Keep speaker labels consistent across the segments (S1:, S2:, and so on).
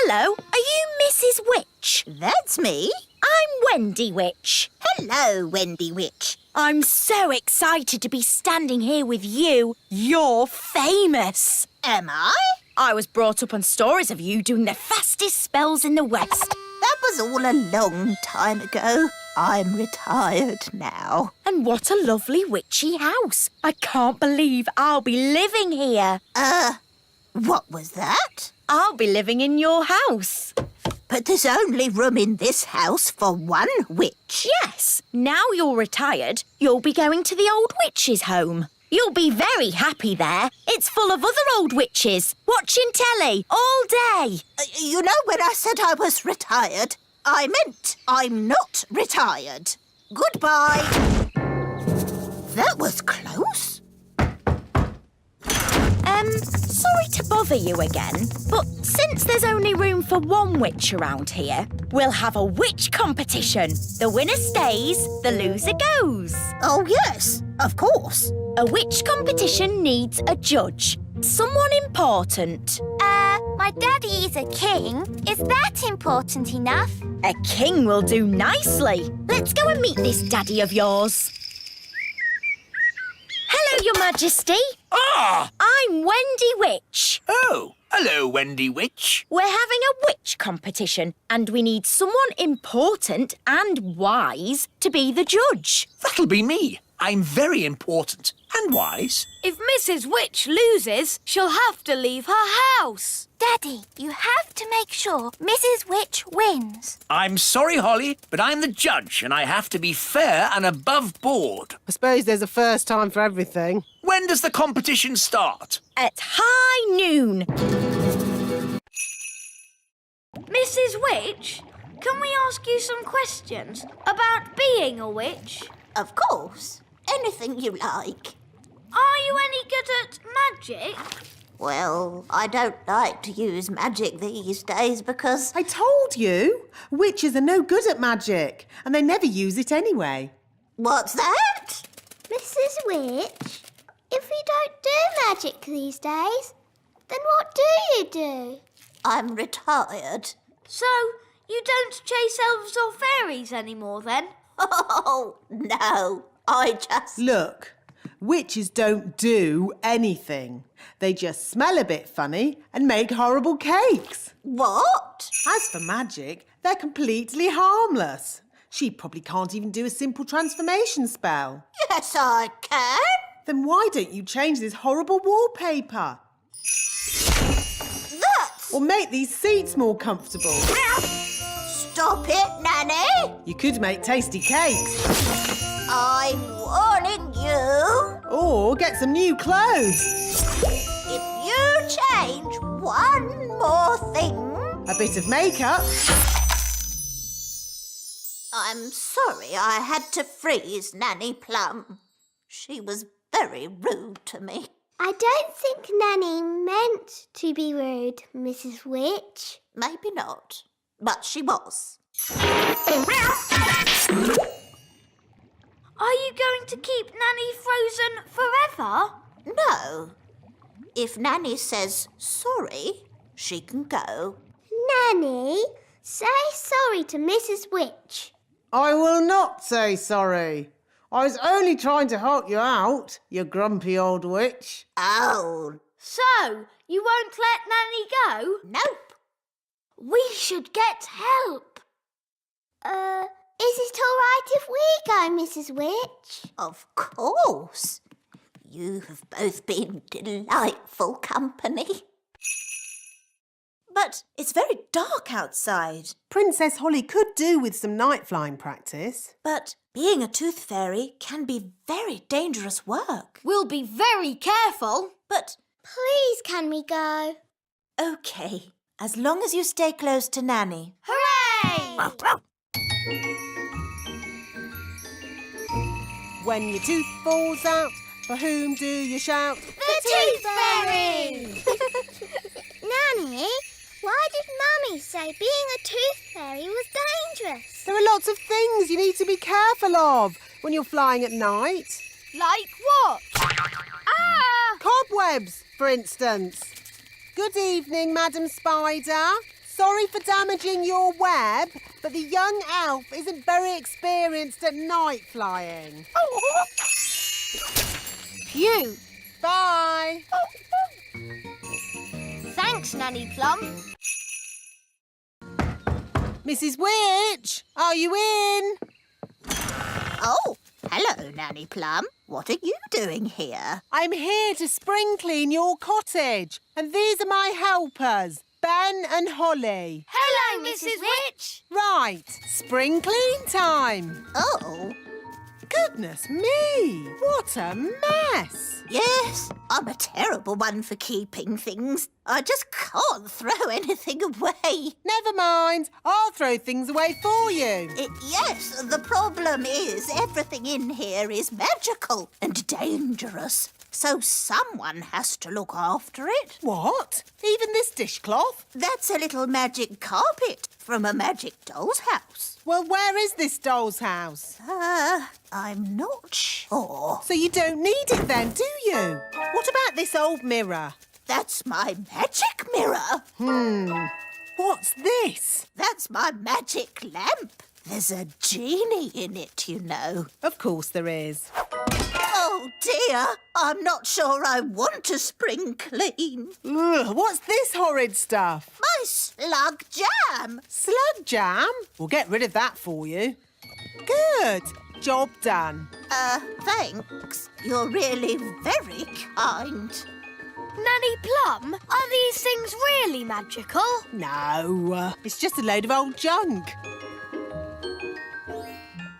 S1: Hello, are you Mrs. Witch?
S2: That's me.
S1: I'm Wendy Witch.
S2: Hello, Wendy Witch.
S1: I'm so excited to be standing here with you. You're famous.
S2: Am I?
S1: I was brought up on stories of you doing the fastest spells in the West.
S2: That was all a long time ago. I'm retired now.
S1: And what a lovely witchy house. I can't believe I'll be living here.
S2: What was that?
S1: I'll be living in your house.
S2: But there's only room in this house for one witch.
S1: Yes, now you're retired, you'll be going to the old witch's home. You'll be very happy there. It's full of other old witches, watching telly all day.
S2: You know, when I said I was retired, I meant I'm not retired. Goodbye. That was close.
S1: Sorry to bother you again, but since there's only room for one witch around here, we'll have a witch competition. The winner stays, the loser goes.
S2: Oh, yes, of course.
S1: A witch competition needs a judge. Someone important.
S3: My daddy is a king. Is that important enough?
S1: A king will do nicely. Let's go and meet this daddy of yours. Hello, Your Majesty.
S4: Ah!
S1: I'm Wendy Witch.
S4: Oh, hello, Wendy Witch.
S1: We're having a witch competition and we need someone important and wise to be the judge.
S4: That'll be me. I'm very important and wise.
S5: If Mrs. Witch loses, she'll have to leave her house.
S3: Daddy, you have to make sure Mrs. Witch wins.
S4: I'm sorry, Holly, but I'm the judge and I have to be fair and above board.
S6: I suppose there's a first time for everything.
S4: When does the competition start?
S1: At high noon.
S5: Mrs. Witch, can we ask you some questions about being a witch?
S2: Of course. Anything you like.
S5: Are you any good at magic?
S2: Well, I don't like to use magic these days because...
S6: I told you, witches are no good at magic, and they never use it anyway.
S2: What's that?
S3: Mrs. Witch, if we don't do magic these days, then what do you do?
S2: I'm retired.
S5: So, you don't chase elves or fairies anymore then?
S2: Oh, no. I just...
S6: Look, witches don't do anything. They just smell a bit funny and make horrible cakes.
S2: What?
S6: As for magic, they're completely harmless. She probably can't even do a simple transformation spell.
S2: Yes, I can.
S6: Then why don't you change this horrible wallpaper?
S2: That's...
S6: Or make these seats more comfortable.
S2: Stop it, Nanny.
S6: You could make tasty cakes.
S2: I'm warning you.
S6: Or get some new clothes.
S2: If you change one more thing...
S6: A bit of makeup.
S2: I'm sorry I had to freeze Nanny Plum. She was very rude to me.
S3: I don't think Nanny meant to be rude, Mrs. Witch.
S2: Maybe not, but she was.
S5: Are you going to keep Nanny frozen forever?
S2: No. If Nanny says sorry, she can go.
S3: Nanny, say sorry to Mrs. Witch.
S6: I will not say sorry. I was only trying to help you out, you grumpy old witch.
S2: Oh,
S5: So, you won't let Nanny go?
S2: nope.
S5: We should get help.
S3: Is it all right if we go, Mrs. Witch?
S2: Of course. You have both been delightful company. But it's very dark outside.
S6: Princess Holly could do with some night flying practice.
S2: But being a tooth fairy can be very dangerous work.
S5: We'll be very careful.
S2: But,
S3: Please, can we go?
S2: OK, as long as you stay close to Nanny.
S5: Hooray!
S6: When your tooth falls out, for whom do you shout?
S3: The Tooth Fairy! Nanny, why did Mummy say being a tooth fairy was dangerous?
S6: There are lots of things you need to be careful of when you're flying at night.
S5: Like what? Ah!
S6: Cobwebs, for instance. Good evening, Madam Spider. Sorry for damaging your web, but the young elf isn't very experienced at night flying.
S3: Phew.
S6: Bye.
S3: Thanks, Nanny Plum.
S6: Mrs. Witch, are you in?
S2: Oh, hello, Nanny Plum. What are you doing here?
S6: I'm here to spring clean your cottage, and these are my helpers, Ben and Holly.
S5: Hello, Mrs. Witch.
S6: Right, spring clean time.
S2: Oh,
S6: Goodness me, what a mess.
S2: yes, I'm a terrible one for keeping things. I just can't throw anything away.
S6: Never mind, I'll throw things away for you.
S2: Yes, the problem is everything in here is magical and dangerous. So someone has to look after it.
S6: What? Even this dishcloth?
S2: That's a little magic carpet from a magic doll's house.
S6: Well, where is this doll's house?
S2: I'm not sure.
S6: So you don't need it then, do you? What about this old mirror?
S2: That's my magic mirror.
S6: What's this?
S2: That's my magic lamp. There's a genie in it, you know.
S6: Of course there is.
S2: Oh, dear. I'm not sure I want to spring clean.
S6: Ugh, what's this horrid stuff?
S2: My slug jam.
S6: Slug jam? We'll get rid of that for you. Good. Job done.
S2: Thanks. You're really very kind.
S5: Nanny Plum, are these things really magical?
S6: No, it's just a load of old junk.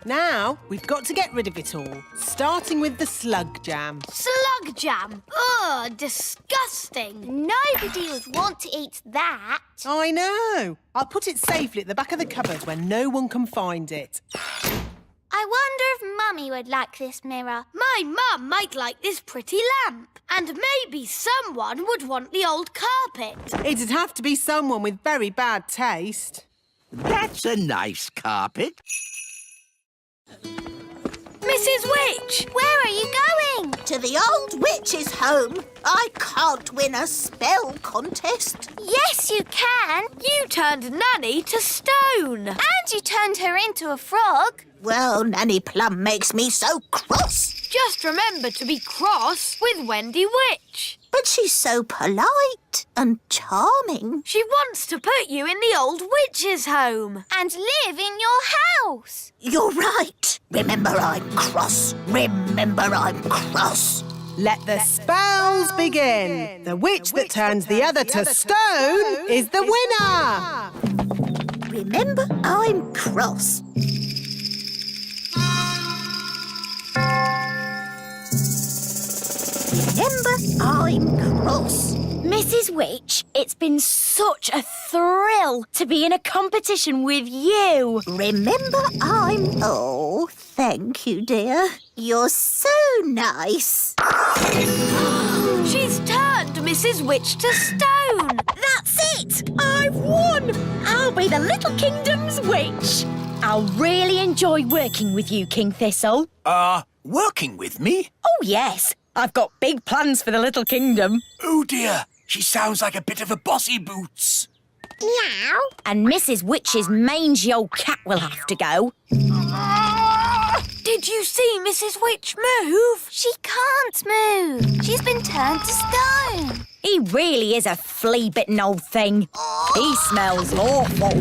S6: Now, we've got to get rid of it all, starting with the slug jam.
S5: Slug jam. Ugh, disgusting.
S3: Nobody would want to eat that.
S6: I know. I'll put it safely at the back of the cupboard where no one can find it.
S3: I wonder if Mummy would like this mirror.
S5: My mum might like this pretty lamp. And maybe someone would want the old carpet.
S6: It'd have to be someone with very bad taste.
S4: That's a nice carpet.
S5: Mrs. Witch!
S3: Where are you going?
S2: To the old witch's home. I can't win a spell contest.
S3: Yes, you can.
S5: You turned Nanny to stone.
S3: And you turned her into a frog.
S2: Well, Nanny Plum makes me so cross.
S5: Just remember to be cross with Wendy Witch.
S2: But she's so polite and charming.
S5: She wants to put you in the old witch's home.
S3: And live in your house.
S2: You're right. Remember I'm cross. Remember I'm cross.
S6: Let the spells begin. The witch that turns the other to stone is the winner.
S2: Remember I'm cross. Remember I'm cross.
S1: Mrs. Witch, it's been such a thrill to be in a competition with you.
S2: Remember I'm... Oh, thank you, dear. You're so nice.
S5: She's turned Mrs. Witch to stone.
S1: That's it! I've won! I'll be the Little Kingdom's witch. I'll really enjoy working with you, King Thistle.
S4: Working with me?
S1: Oh, yes. I've got big plans for the Little Kingdom.
S4: Oh, dear. She sounds like a bit of a bossy boots.
S1: Meow. And Mrs. Witch's mangy old cat will have to go.
S5: Did you see Mrs. Witch move?
S3: She can't move. She's been turned to stone.
S1: He really is a flea-bitten old thing. He smells awful.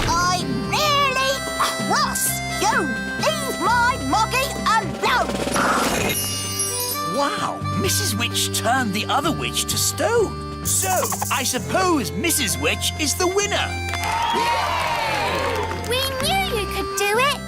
S2: I'm really cross. You leave my moggy alone.
S4: Wow, Mrs. Witch turned the other witch to stone. So, I suppose Mrs. Witch is the winner.
S3: We knew you could do it.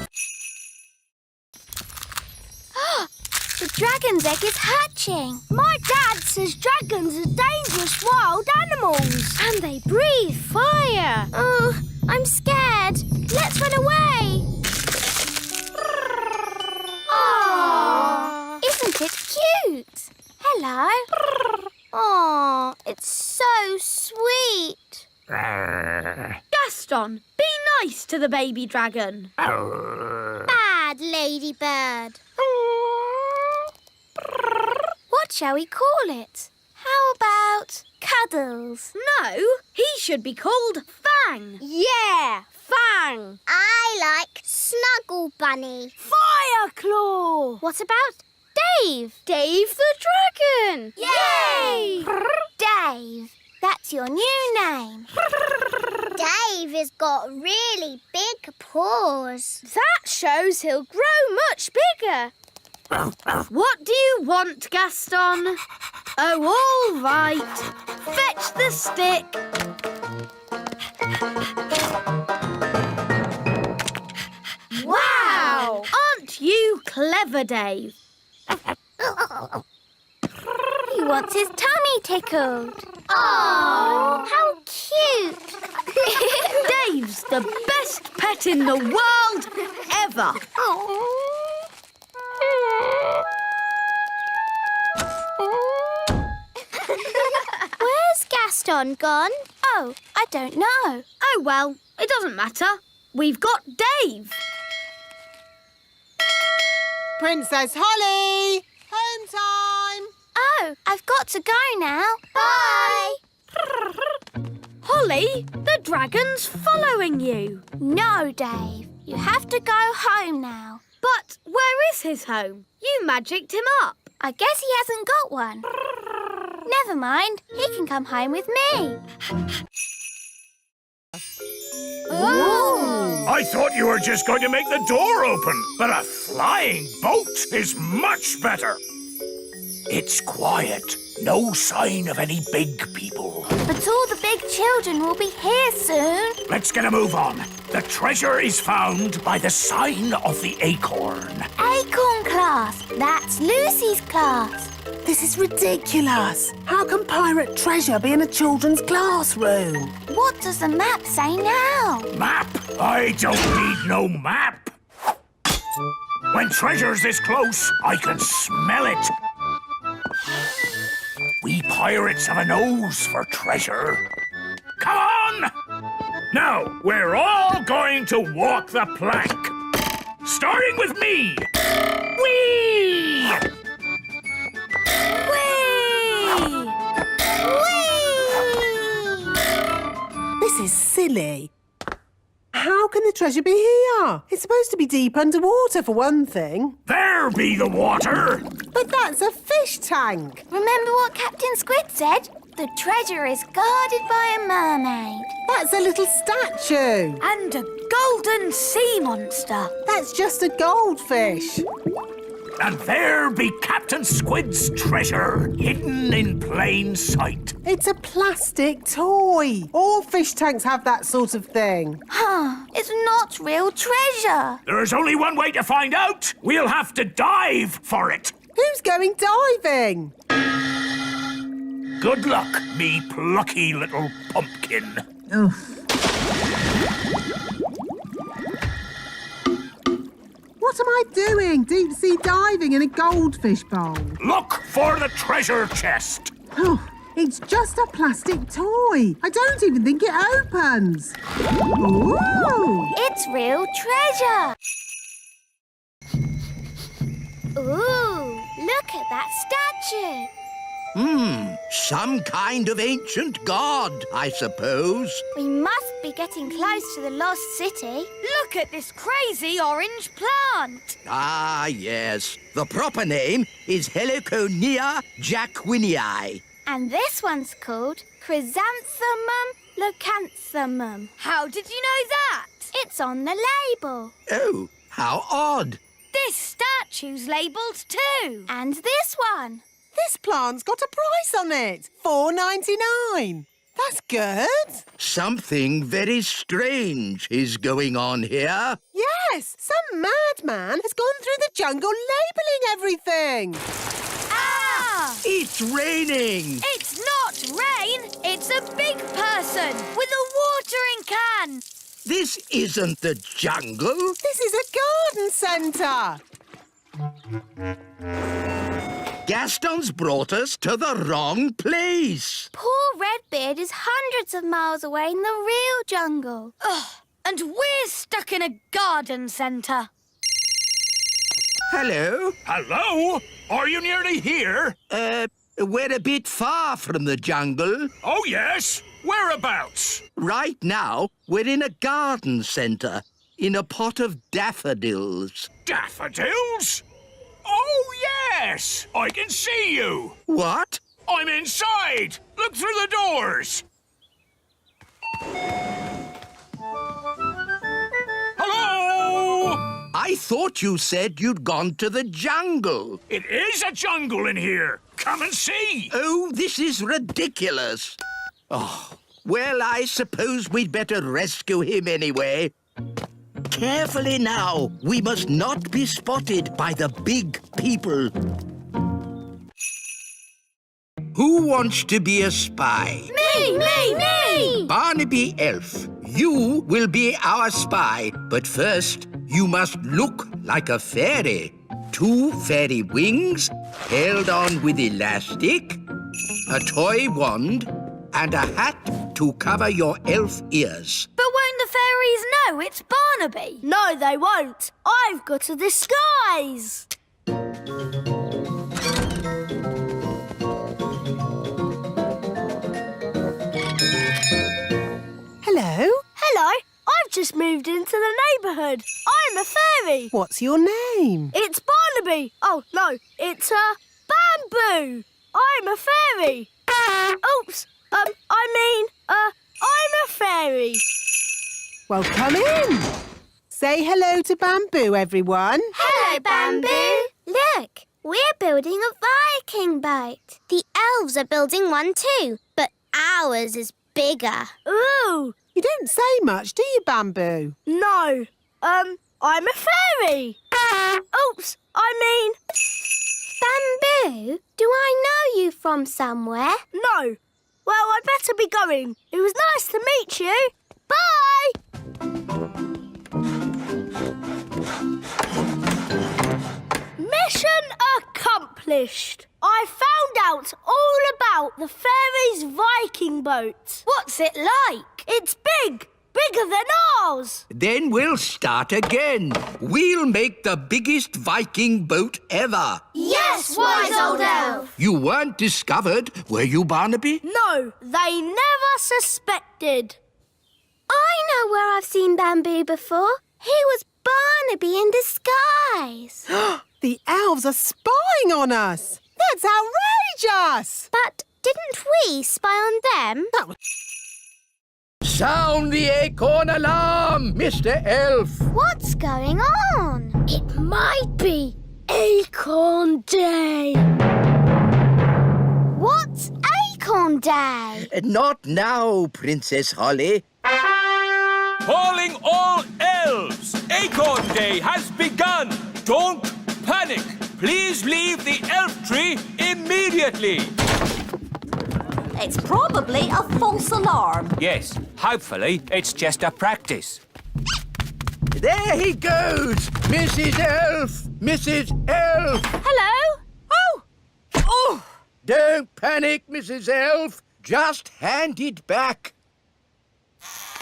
S3: The dragon's egg is hatching.
S5: My dad says dragons are dangerous wild animals.
S3: And they breathe fire. Oh, I'm scared. Let's run away. Aww. Isn't it cute? Hello. Aww, it's so sweet.
S5: Gaston, be nice to the baby dragon.
S3: Bad ladybird. What shall we call it? How about about Cuddles?
S5: No, he should be called Fang.
S3: Yeah, Fang. I like Snuggle Bunny.
S5: Fireclaw.
S3: What about Dave? Dave the Dragon. Yay! Dave, that's your new name. Dave has got really big paws. That shows he'll grow much bigger.
S5: What do you want, Gaston? Oh, all right. Fetch the stick.
S3: Wow!
S5: Aren't you clever, Dave?
S3: He wants his tummy tickled. Oh, how cute!
S5: Dave's the best pet in the world ever.
S3: Where's Gaston gone? Oh, I don't know.
S5: Oh, well, it doesn't matter. We've got Dave.
S6: Princess Holly! Home time!
S3: Oh, I've got to go now. Bye!
S5: Holly, the dragon's following you.
S3: No, Dave. You have to go home now.
S5: But where is his home? You magicked him up.
S3: I guess he hasn't got one. Never mind. He can come home with me. Ooh.
S4: I thought you were just going to make the door open, but a flying boat is much better. It's quiet. No sign of any big people.
S3: But all the big children will be here soon.
S4: Let's get a move on. The treasure is found by the sign of the acorn.
S3: Acorn class. That's Lucy's class.
S6: This is ridiculous. How can pirate treasure be in a children's classroom?
S3: What does the map say now?
S4: Map? I don't need no map. When treasure's this close, I can smell it. We pirates have a nose for treasure. Come on! Now, we're all going to walk the plank. Starting with me. Whee!
S6: This is silly. How can the treasure be here? It's supposed to be deep underwater, for one thing.
S4: There be the water.
S6: But that's a fish tank.
S3: Remember what Captain Squid said? The treasure is guarded by a mermaid.
S6: That's a little statue.
S5: And a golden sea monster.
S6: That's just a goldfish.
S4: And there be Captain Squid's treasure, hidden in plain sight.
S6: It's a plastic toy. All fish tanks have that sort of thing.
S3: It's not real treasure.
S4: There's only one way to find out. We'll have to dive for it.
S6: Who's going diving?
S4: Good luck, me plucky little pumpkin.
S6: What am I doing? Deep sea diving in a goldfish bowl.
S4: Look for the treasure chest.
S6: Oh, it's just a plastic toy. I don't even think it opens. Ooh!
S3: It's real treasure. Ooh, look at that statue.
S7: Some kind of ancient god, I suppose.
S3: We must be getting close to the lost city.
S5: Look at this crazy orange plant.
S7: Ah, yes. The proper name is Heliconia jacquinii.
S3: And this one's called Chrysanthemum leucanthemum.
S5: How did you know that?
S3: It's on the label.
S7: Oh, how odd.
S5: This statue's labelled too.
S3: And this one.
S6: This plant's got a price on it. $4.99. That's good.
S7: Something very strange is going on here.
S6: Yes, some madman has gone through the jungle labelling everything.
S5: Ah!
S7: It's raining.
S5: It's not rain. It's a big person with a watering can.
S7: This isn't the jungle.
S6: This is a garden centre.
S7: Gaston's brought us to the wrong place.
S3: Poor Redbeard is hundreds of miles away in the real jungle.
S5: Ugh, and we're stuck in a garden centre.
S7: Hello?
S4: Hello? Are you nearly here?
S7: We're a bit far from the jungle.
S4: Oh, yes. Whereabouts?
S7: Right now, we're in a garden centre, in a pot of daffodils.
S4: Daffodils? Oh, yes. I can see you.
S7: What?
S4: I'm inside. Look through the doors. Hello?
S7: I thought you said you'd gone to the jungle.
S4: It is a jungle in here. Come and see.
S7: Oh, this is ridiculous. Oh, well, I suppose we'd better rescue him anyway. Carefully now. We must not be spotted by the big people. Who wants to be a spy?
S3: Me!
S7: Barnaby Elf, you will be our spy. But first, you must look like a fairy. 2 fairy wings, held on with elastic, a toy wand, and a hat to cover your elf ears.
S5: But won't the fairies know it's Barnaby? No, they won't. I've got a disguise.
S6: Hello?
S5: Hello, I've just moved into the neighbourhood. I'm a fairy.
S6: What's your name?
S5: It's Barnaby. Oh, no, it's Bamboo. I'm a fairy. Oops, I'm a fairy.
S6: Well, come in. Say hello to Bamboo, everyone.
S3: Hello, Bamboo. Look, we're building a Viking boat. The elves are building one too, but ours is bigger.
S5: Ooh,
S6: You don't say much, do you, Bamboo?
S5: no, I'm a fairy. Oops,
S3: Bamboo, do I know you from somewhere?
S5: no. Well, I better be going. It was nice to meet you. Bye. Mission accomplished. I found out all about the fairies' Viking boat. What's it like? It's big, bigger than ours.
S7: Then we'll start again. We'll make the biggest Viking boat ever.
S3: Yes, wise old elf.
S7: You weren't discovered, were you, Barnaby?
S5: No, they never suspected.
S3: I know where I've seen Bamboo before. He was Barnaby in disguise.
S6: The elves are spying on us. That's outrageous.
S3: But didn't we spy on them?
S6: That was...
S7: Sound the acorn alarm, Mr. Elf.
S3: What's going on?
S5: It might be Acorn Day.
S3: What's Acorn Day?
S7: Not now, Princess Holly.
S8: Calling all elves! Acorn Day has begun! Don't panic! Please leave the elf tree immediately!
S2: It's probably a false alarm.
S8: Yes, hopefully it's just a practice.
S7: There he goes! Mrs. Elf! Mrs. Elf!
S5: Hello? Oh!
S7: Don't panic, Mrs. Elf. Just hand it back.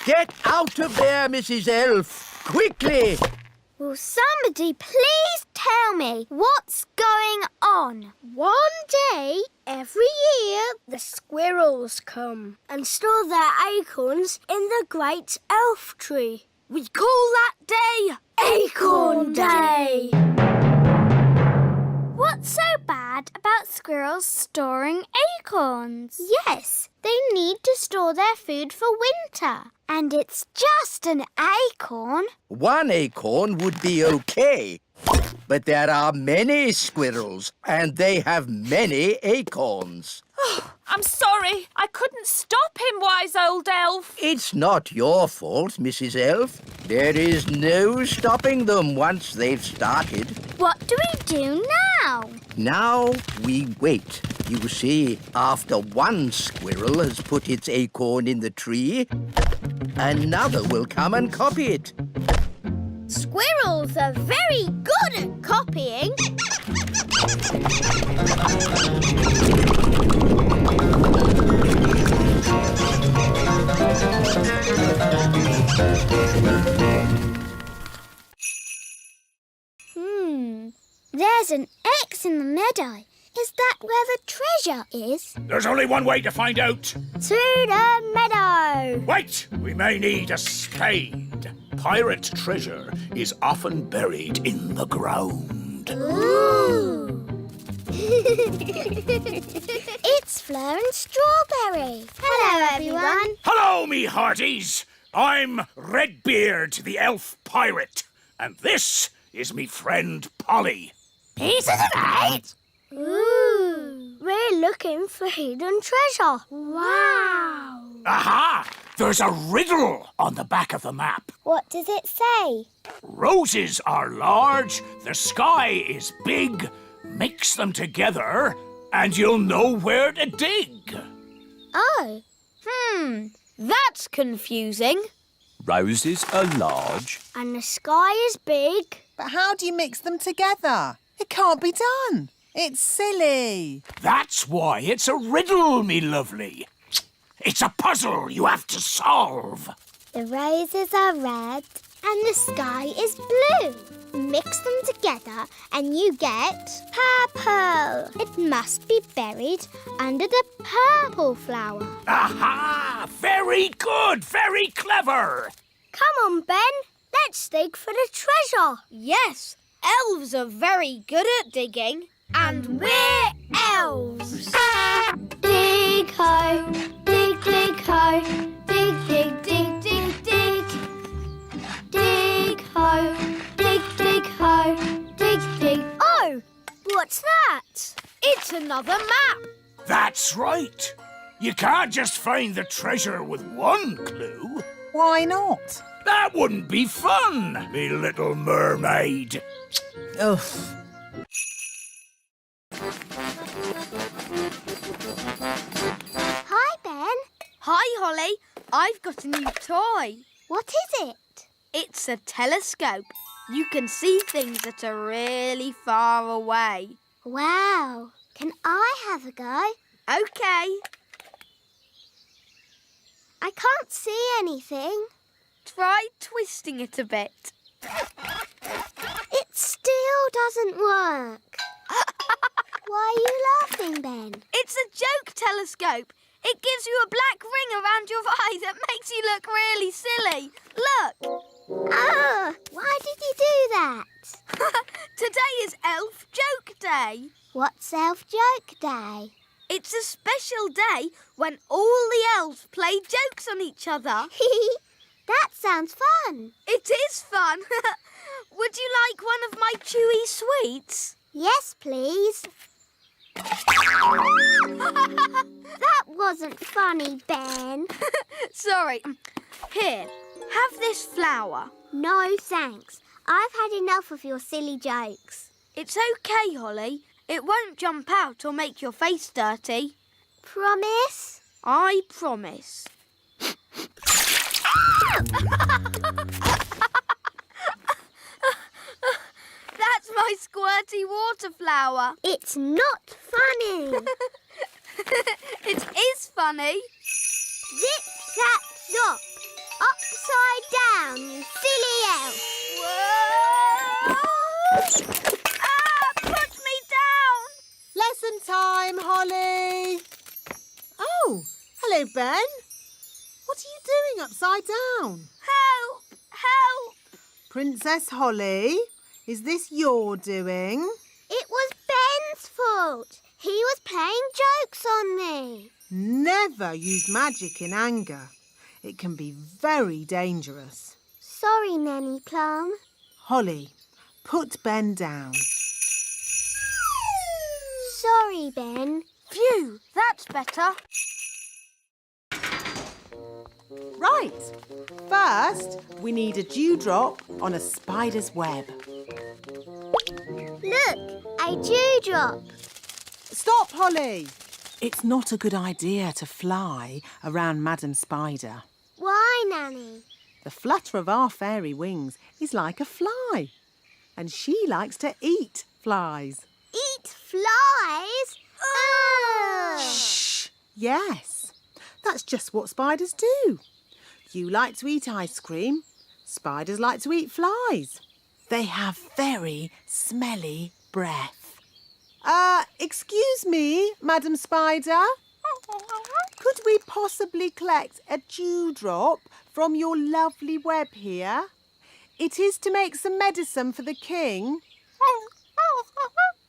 S7: Get out of there, Mrs. Elf. Quickly!
S3: Will somebody please tell me what's going on?
S5: One day, every year, the squirrels come and store their acorns in the great elf tree. We call that day Acorn Day.
S3: What's so bad about squirrels storing acorns? Yes, they need to store their food for winter. And it's just an acorn.
S7: 1 acorn would be okay. But there are many squirrels, and they have many acorns.
S9: I'm sorry. I couldn't stop him, wise old elf.
S7: It's not your fault, Mrs. Elf. There is no stopping them once they've started.
S3: What do we do now?
S7: Now we wait. You see, after one squirrel has put its acorn in the tree, another will come and copy it.
S3: Squirrels are very good at copying. There's an X in the meadow. Is that where the treasure is?
S4: There's only one way to find out.
S5: To the meadow.
S4: Wait! We may need a spade. Pirate treasure is often buried in the ground.
S3: Ooh. It's Fleur and Strawberry. Hello, everyone.
S4: Hello, me hearties. I'm Redbeard, the elf pirate. And this is me friend Polly.
S3: Pieces of eight.
S5: Ooh. We're looking for hidden treasure. Wow.
S4: Aha! There's a riddle on the back of the map.
S3: What does it say?
S4: Roses are large, the sky is big. Mix them together and you'll know where to dig.
S3: Oh.
S5: That's confusing.
S8: Roses are large.
S5: And the sky is big.
S6: But how do you mix them together? It can't be done. It's silly.
S4: That's why it's a riddle, me lovely. It's a puzzle you have to solve.
S3: The roses are red and the sky is blue. Mix them together and you get purple. It must be buried under the purple flower.
S4: Aha! Very good, very clever.
S5: Come on, Ben. Let's dig for the treasure. Yes, elves are very good at digging. And we're elves. Dig ho, dig, dig ho, dig, dig, dig, dig, dig. Dig ho, dig, dig ho, dig, dig. Oh, what's that? It's another map.
S4: That's right. You can't just find the treasure with one clue.
S6: Why not?
S4: That wouldn't be fun, me little mermaid.
S6: Ugh.
S3: Hi, Ben.
S5: Hi, Holly. I've got a new toy.
S3: What is it?
S5: It's a telescope. You can see things that are really far away.
S3: Wow. Can I have a go?
S5: Okay.
S3: I can't see anything.
S5: Try twisting it a bit.
S3: It still doesn't work. Why are you laughing, Ben?
S5: It's a joke telescope. It gives you a black ring around your eye that makes you look really silly. Look.
S3: Oh, why did you do that?
S5: Today is Elf Joke Day.
S3: What's Elf Joke Day?
S5: It's a special day when all the elves play jokes on each other.
S3: That sounds fun.
S5: It is fun. Would you like one of my chewy sweets?
S3: Yes, please. That wasn't funny, Ben.
S5: Sorry. Here, have this flower.
S3: No, thanks. I've had enough of your silly jokes.
S5: It's okay, Holly. It won't jump out or make your face dirty.
S3: Promise?
S5: I promise. That's my squirty water flower.
S3: It's not funny.
S5: It is funny.
S3: Zip, zap, zop. Upside down, you silly elf.
S5: Whoa! Put me down!
S6: Lesson time, Holly. Oh, hello, Ben. What are you doing upside down?
S5: Help! Help!
S6: Princess Holly, is this your doing?
S3: It was Ben's fault. He was playing jokes on me.
S6: Never use magic in anger. It can be very dangerous.
S3: Sorry, Nanny Plum.
S6: Holly, put Ben down.
S3: Sorry, Ben.
S5: Phew, that's better.
S6: Right. First, we need a dewdrop on a spider's web.
S3: Look, a dewdrop.
S6: Stop, Holly. It's not a good idea to fly around Madam Spider.
S3: Why, Nanny?
S6: The flutter of our fairy wings is like a fly. And she likes to eat flies.
S3: Eat flies? Ugh.
S6: Shh. Yes. That's just what spiders do. You like to eat ice cream. Spiders like to eat flies. They have very smelly breath. Excuse me, Madam Spider. Could we possibly collect a dewdrop from your lovely web here? It is to make some medicine for the king.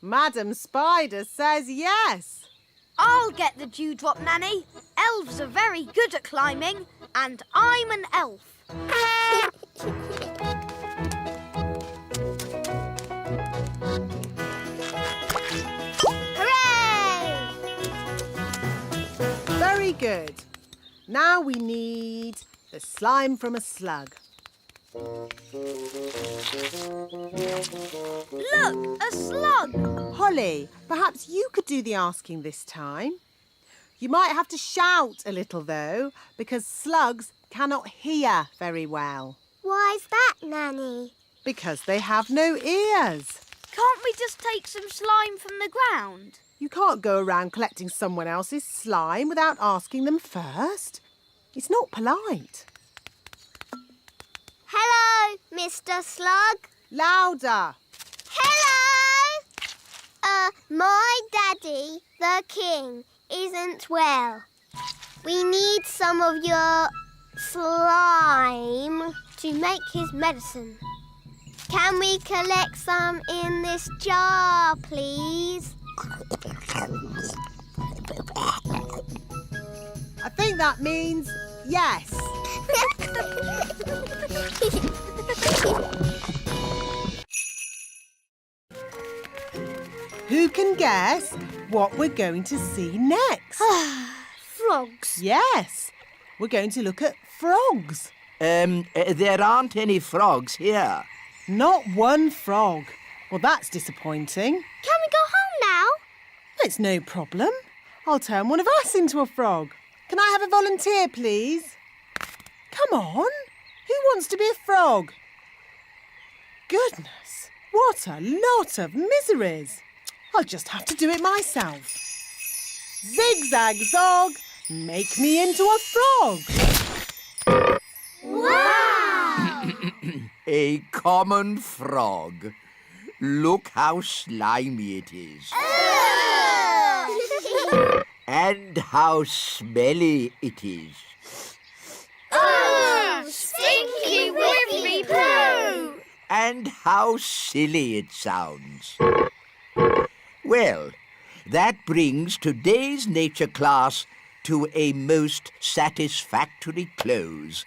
S6: Madam Spider says yes.
S5: I'll get the dewdrop, Nanny. Elves are very good at climbing, and I'm an elf. Hooray!
S6: Very good. Now we need the slime from a slug.
S5: Look, a slug!
S6: Holly, perhaps you could do the asking this time. You might have to shout a little, though, because slugs cannot hear very well.
S3: Why's that, Nanny?
S6: Because they have no ears.
S5: Can't we just take some slime from the ground?
S6: You can't go around collecting someone else's slime without asking them first. It's not polite.
S3: Hello, Mr. Slug.
S6: Louder.
S3: Hello! My daddy, the king, isn't well. We need some of your slime to make his medicine. Can we collect some in this jar, please?
S6: I think that means yes. Who can guess what we're going to see next?
S5: Frogs.
S6: Yes, we're going to look at frogs.
S7: There aren't any frogs here.
S6: Not one frog. Well, that's disappointing.
S3: Can we go home now?
S6: It's no problem. I'll turn one of us into a frog. Can I have a volunteer, please? Come on. Who wants to be a frog? Goodness, what a lot of miseries. I'll just have to do it myself. Zigzag zog, make me into a frog.
S3: Wow!
S7: A common frog. Look how slimy it is. And how smelly it is.
S3: Stinky whiffy poo!
S7: And how silly it sounds. Well, that brings today's nature class to a most satisfactory close.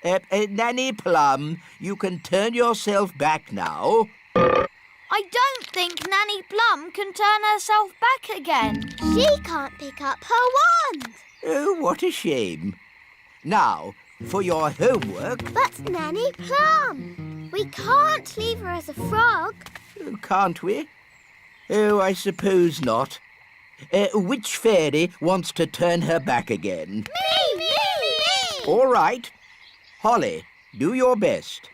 S7: Nanny Plum, you can turn yourself back now.
S5: I don't think Nanny Plum can turn herself back again.
S3: She can't pick up her wand.
S7: Oh, what a shame. Now, for your homework...
S3: But Nanny Plum, we can't leave her as a frog.
S7: Can't we? Oh, I suppose not. Which fairy wants to turn her back again?
S3: Me!
S7: All right. Holly, do your best.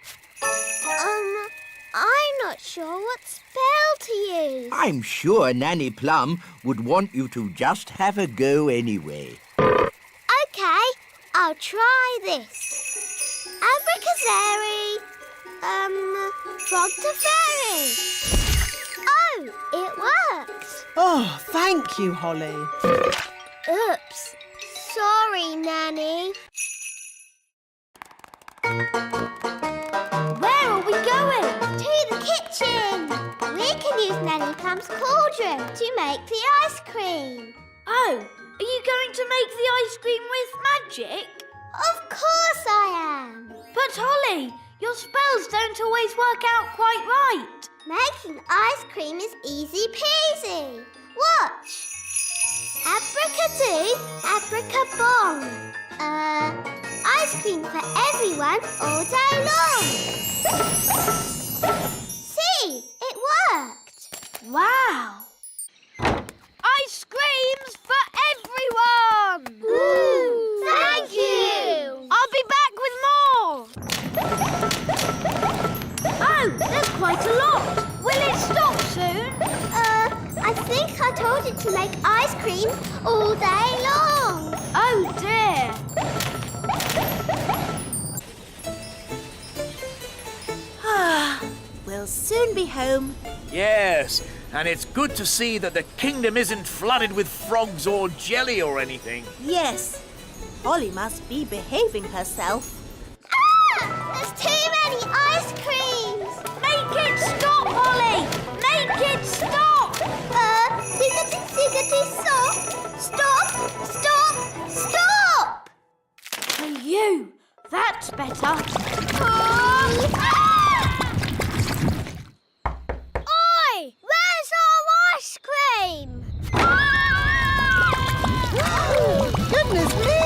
S3: I'm not sure what spell to use.
S7: I'm sure Nanny Plum would want you to just have a go anyway.
S3: OK, I'll try this. Abracazary, frog to fairy. Oh, it worked.
S6: Oh, thank you, Holly.
S3: Oops. Sorry, Nanny. Where are we going? To the kitchen. We can use Nanny Plum's cauldron to make the ice cream.
S5: Oh, are you going to make the ice cream with magic?
S3: Of course I am.
S5: But Holly, your spells don't always work out quite right.
S3: Making ice cream is easy peasy. Watch. Abracadoo, abracabong. Ice cream for everyone all day long. See, it worked.
S5: Wow. Ice creams for everyone!
S3: Ooh, thank you.
S5: I'll be back with more. Oh, there's quite a lot. Will it stop soon?
S3: I think I told it to make ice cream all day long.
S5: Oh dear.
S2: We'll soon be home.
S8: Yes,
S4: And it's good to see that the kingdom isn't flooded with frogs or jelly or anything.
S2: Yes. Holly must be behaving herself.
S3: Ah! There's too many ice creams!
S5: Make it stop, Holly! Make it stop!
S3: Siggity, stop! Stop! Stop! Stop!
S5: And you! That's better. Oi! Where's our ice cream?
S6: Goodness me!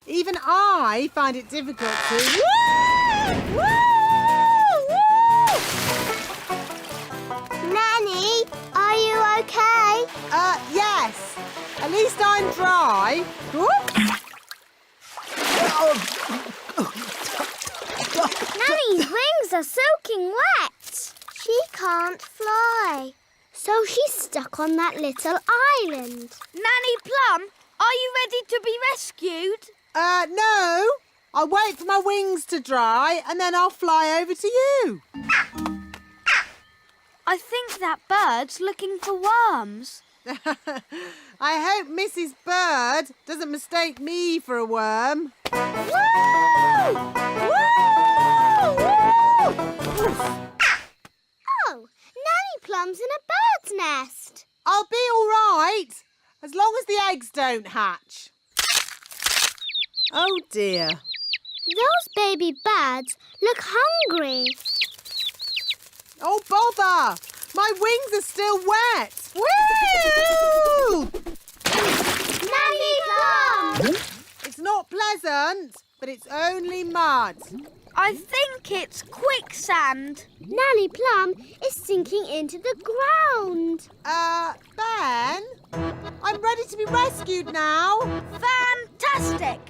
S6: Even I find it difficult to...
S3: Nanny, are you okay?
S6: Yes. At least I'm dry. Whoop.
S3: Nanny's wings are soaking wet. She can't fly. So she's stuck on that little island.
S5: Nanny Plum, are you ready to be rescued?
S6: No. I'll wait for my wings to dry and then I'll fly over to you.
S5: I think that bird's looking for worms.
S6: I hope Mrs. Bird doesn't mistake me for a worm.
S3: Oh, Nanny Plum's in a bird's nest.
S6: I'll be all right, as long as the eggs don't hatch. Oh dear.
S3: Those baby birds look hungry.
S6: Oh bother! My wings are still wet. Woo!
S3: Nanny Plum!
S6: It's not pleasant, but it's only mud.
S5: I think it's quicksand.
S3: Nanny Plum is sinking into the ground.
S6: Ben? I'm ready to be rescued now.
S5: Fantastic!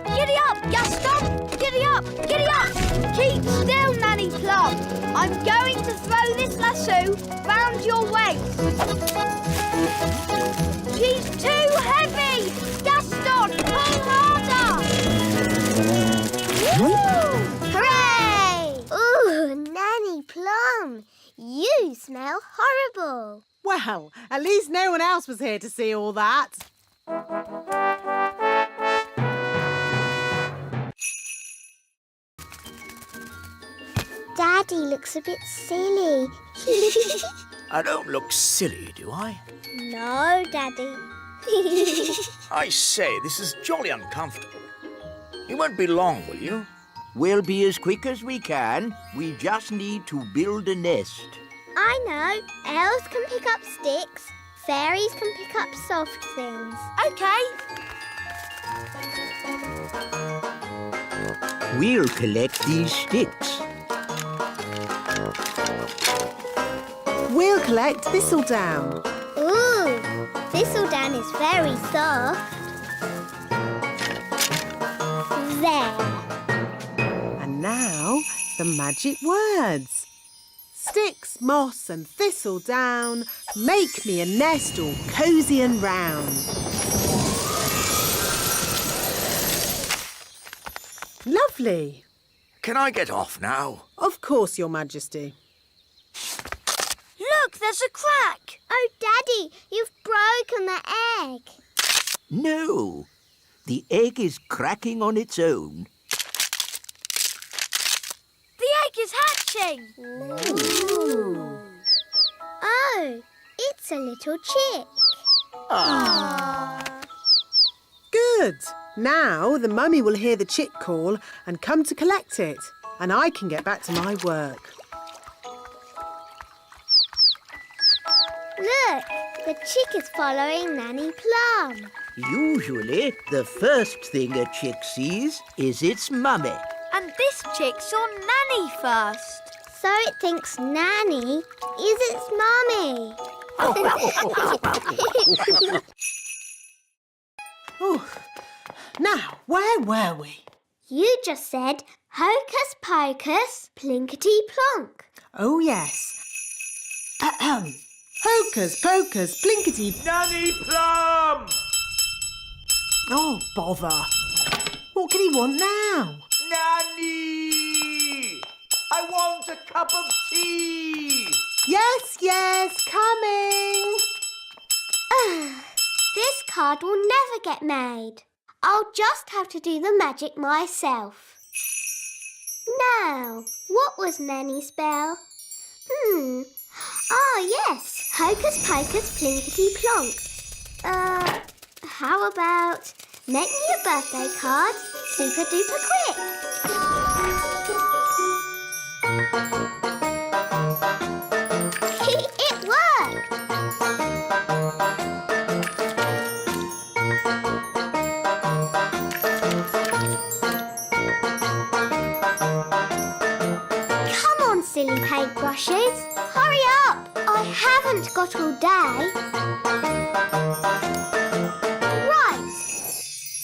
S5: Giddy up, Gaston! Giddy up! Giddy up! Keep still, Nanny Plum. I'm going to throw this lasso round your waist. She's too heavy! Gaston, pull harder!
S3: Hooray! Ooh, Nanny Plum, you smell horrible.
S6: Well, at least no one else was here to see all that.
S3: Daddy looks a bit silly.
S4: I don't look silly, do I?
S3: No, Daddy.
S4: I say, this is jolly uncomfortable. You won't be long, will you?
S7: We'll be as quick as we can. We just need to build a nest.
S3: I know. Elves can pick up sticks. Fairies can pick up soft things.
S5: Okay.
S7: We'll collect these sticks.
S6: We'll collect thistledown.
S3: Ooh, thistledown is very soft. There.
S6: And now, the magic words. Sticks, moss and thistledown, make me a nest all cosy and round. Lovely.
S4: Can I get off now?
S6: Of course, Your Majesty.
S5: Look, there's a crack.
S3: Oh, Daddy, you've broken the egg.
S7: No, the egg is cracking on its own.
S5: The egg is hatching.
S3: Ooh. Oh, it's a little chick.
S6: Good. Now the mummy will hear the chick call and come to collect it, and I can get back to my work.
S3: Look, the chick is following Nanny Plum.
S7: Usually, the first thing a chick sees is its mummy.
S5: And this chick saw Nanny first.
S3: So it thinks Nanny is its mummy.
S6: Oh, now, where were we?
S3: You just said hocus pocus, plinkety plonk.
S6: Oh, yes. Ahem. Hocus pocus, blinkety.
S4: Nanny Plum!
S6: Oh, bother. What can he want now?
S10: Nanny! I want a cup of tea!
S6: Yes, coming.
S3: This card will never get made. I'll just have to do the magic myself. Now, what was Nanny's spell? Ah, yes. Hocus pocus plinkety plonk. How about make me a birthday card super duper quick? It worked! Come on, silly paintbrushes. Hurry up! I haven't got all day. Right.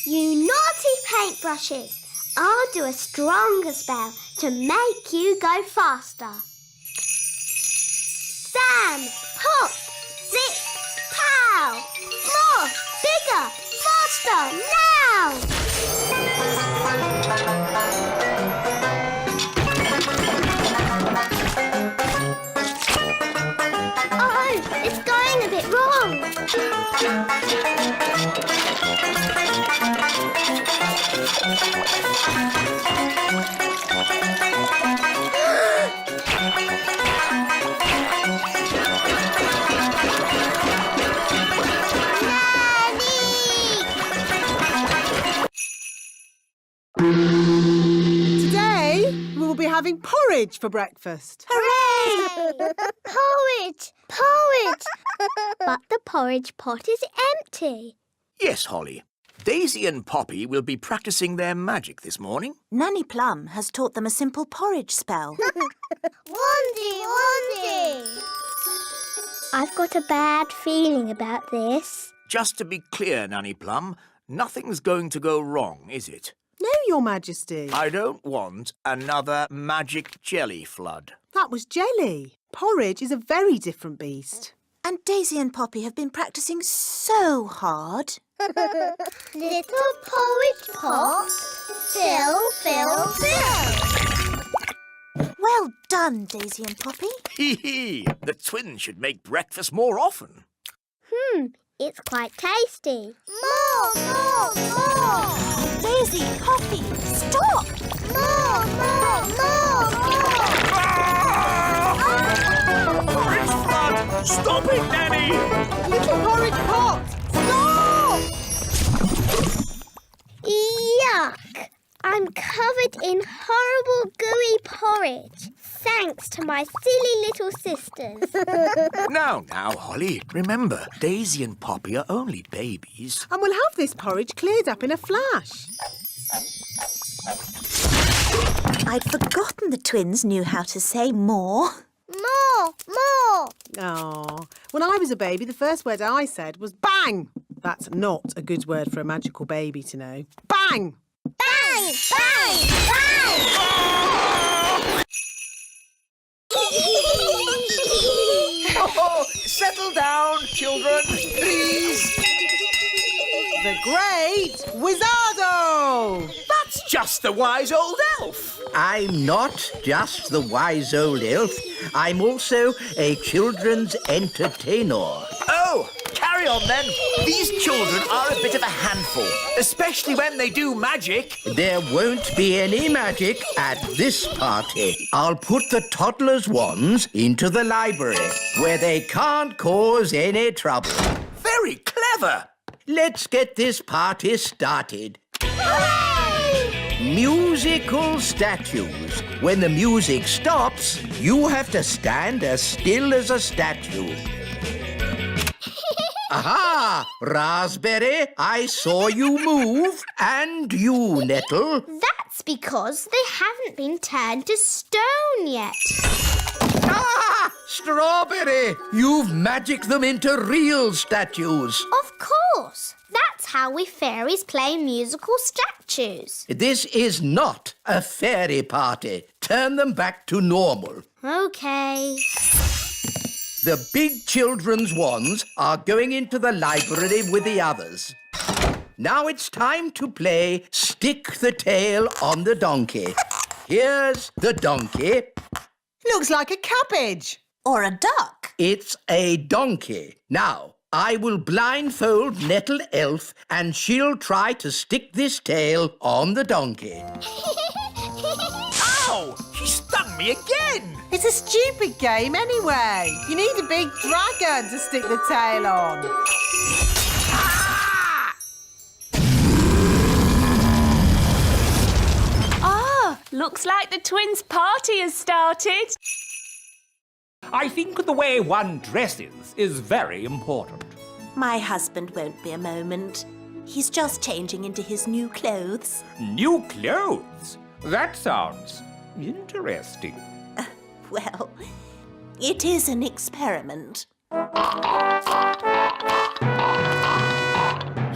S3: You naughty paintbrushes. I'll do a stronger spell to make you go faster. Sam, pop, zip, pow! More, bigger, faster, now! Oh, it's going a bit wrong.
S6: Today, we will be having porridge for breakfast.
S3: Hooray! Porridge! Porridge! But the porridge pot is empty.
S4: Yes, Holly. Daisy and Poppy will be practicing their magic this morning.
S2: Nanny Plum has taught them a simple porridge spell.
S3: Wandy! I've got a bad feeling about this.
S4: Just to be clear, Nanny Plum, nothing's going to go wrong, is it?
S6: No, Your Majesty.
S4: I don't want another magic jelly flood.
S6: That was jelly. Porridge is a very different beast.
S2: And Daisy and Poppy have been practicing so hard.
S3: Little porridge pot, fill.
S2: Well done, Daisy and Poppy.
S4: Hee hee! The twins should make breakfast more often.
S3: It's quite tasty. More!
S2: Daisy, Poppy, stop!
S3: More!
S4: Porridge flood! Stop it, Nanny!
S6: Little porridge pot! Stop!
S3: Yuck! I'm covered in horrible gooey porridge. Thanks to my silly little sisters.
S4: Now, Holly, remember, Daisy and Poppy are only babies.
S6: And we'll have this porridge cleared up in a flash.
S2: I'd forgotten the twins knew how to say more.
S3: More!
S6: Oh, when I was a baby, the first word I said was bang. That's not a good word for a magical baby to know. Bang!
S3: Bang!
S10: Oh, settle down, children, please.
S6: The Great Wizardo!
S10: That's just the wise old elf.
S7: I'm not just the wise old elf. I'm also a children's entertainer.
S10: Oh, carry on then. These children are a bit of a handful, especially when they do magic.
S7: There won't be any magic at this party. I'll put the toddlers' wands into the library, where they can't cause any trouble.
S10: Very clever.
S7: Let's get this party started. Musical statues. When the music stops, you have to stand as still as a statue. Aha! Raspberry, I saw you move. And you, Nettle.
S3: That's because they haven't been turned to stone yet.
S7: Ah! Strawberry, you've magicked them into real statues.
S3: Of course. That's how we fairies play musical statues.
S7: This is not a fairy party. Turn them back to normal.
S3: OK.
S7: The big children's wands are going into the library with the others. Now it's time to play Stick the Tail on the Donkey. Here's the donkey.
S6: Looks like a cabbage.
S2: Or a duck.
S7: It's a donkey. Now, I will blindfold Nettle Elf and she'll try to stick this tail on the donkey.
S10: Ow! She stung me again!
S6: It's a stupid game anyway. You need a big dragon to stick the tail on.
S9: Looks like the twins' party has started.
S8: I think the way one dresses is very important.
S2: My husband won't be a moment. He's just changing into his new clothes.
S8: New clothes? That sounds interesting.
S2: Well, it is an experiment.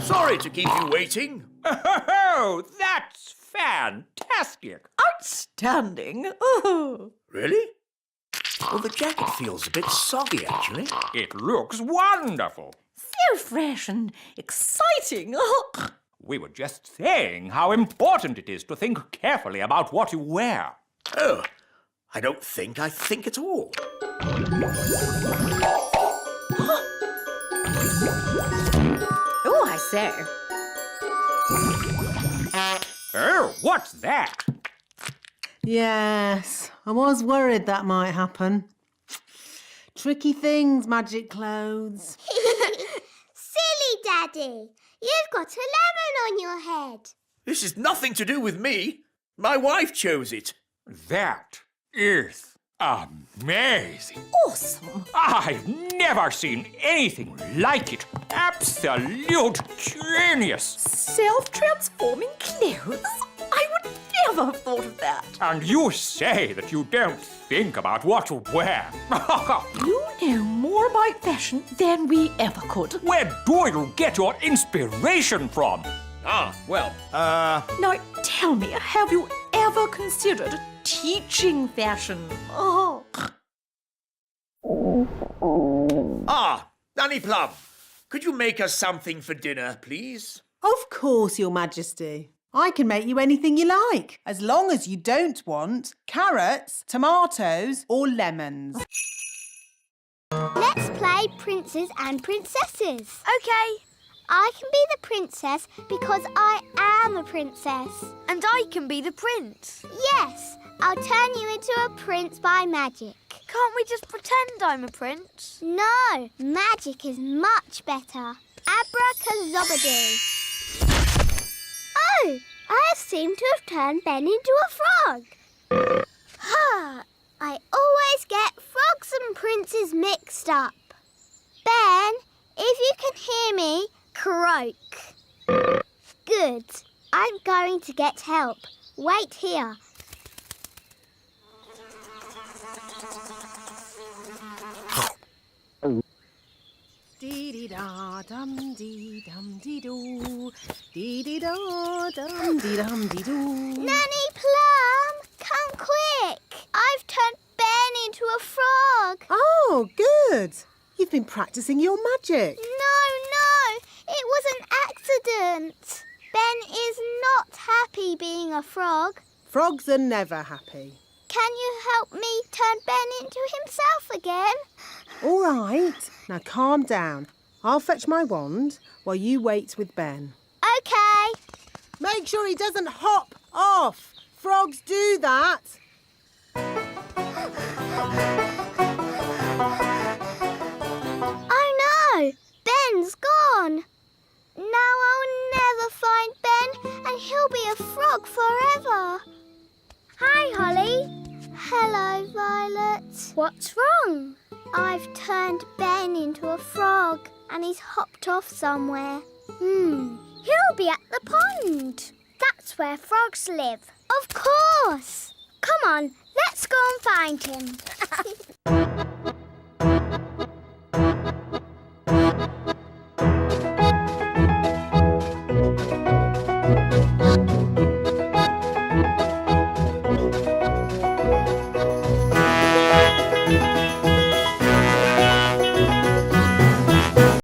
S10: Sorry to keep you waiting.
S8: Oh, that's fantastic.
S9: Outstanding. Oh.
S10: Really? Well, the jacket feels a bit soggy, actually.
S8: It looks wonderful.
S9: So fresh and exciting.
S8: We were just saying how important it is to think carefully about what you wear.
S10: Oh, I don't think I think at all.
S9: Oh, I say.
S8: Oh, what's that?
S6: Yes, I was worried that might happen. Tricky things, magic clothes.
S3: Silly Daddy, you've got a lemon on your head.
S10: This is nothing to do with me. My wife chose it.
S8: That is amazing.
S9: Awesome.
S8: I've never seen anything like it. Absolute genius.
S9: Self-transforming clothes? I would never have thought of that.
S8: And you say that you don't think about what to wear.
S9: You know more about fashion than we ever could.
S8: Where do you get your inspiration from?
S9: Now, tell me, have you ever considered teaching fashion? Oh.
S10: Nanny Plum, could you make us something for dinner, please?
S6: Of course, Your Majesty. I can make you anything you like, as long as you don't want carrots, tomatoes or lemons.
S3: Let's play Princes and Princesses.
S5: OK.
S3: I can be the princess because I am a princess.
S5: And I can be the prince.
S3: Yes, I'll turn you into a prince by magic.
S5: Can't we just pretend I'm a prince?
S3: No, magic is much better. Abracazobadoo. Oh, I seem to have turned Ben into a frog. I always get frogs and princes mixed up. Ben, if you can hear me, croak. Good. I'm going to get help. Wait here.
S6: Dee-dee-da-dum-dee-dum-dee-doo. Dee-dee-da-dum-dee-dum-dee-doo.
S3: Nanny Plum, come quick. I've turned Ben into a frog.
S6: Oh, good. You've been practicing your magic.
S3: No, it was an accident. Ben is not happy being a frog.
S6: Frogs are never happy.
S3: Can you help me turn Ben into himself again?
S6: All right. Now calm down. I'll fetch my wand while you wait with Ben.
S3: OK.
S6: Make sure he doesn't hop off. Frogs do that.
S3: Oh no, Ben's gone. Now I'll never find Ben and he'll be a frog forever. Hi, Holly. Hello, Violet.
S5: What's wrong?
S3: I've turned Ben into a frog and he's hopped off somewhere.
S5: He'll be at the pond. That's where frogs live.
S3: Of course.
S5: Come on, let's go and find him.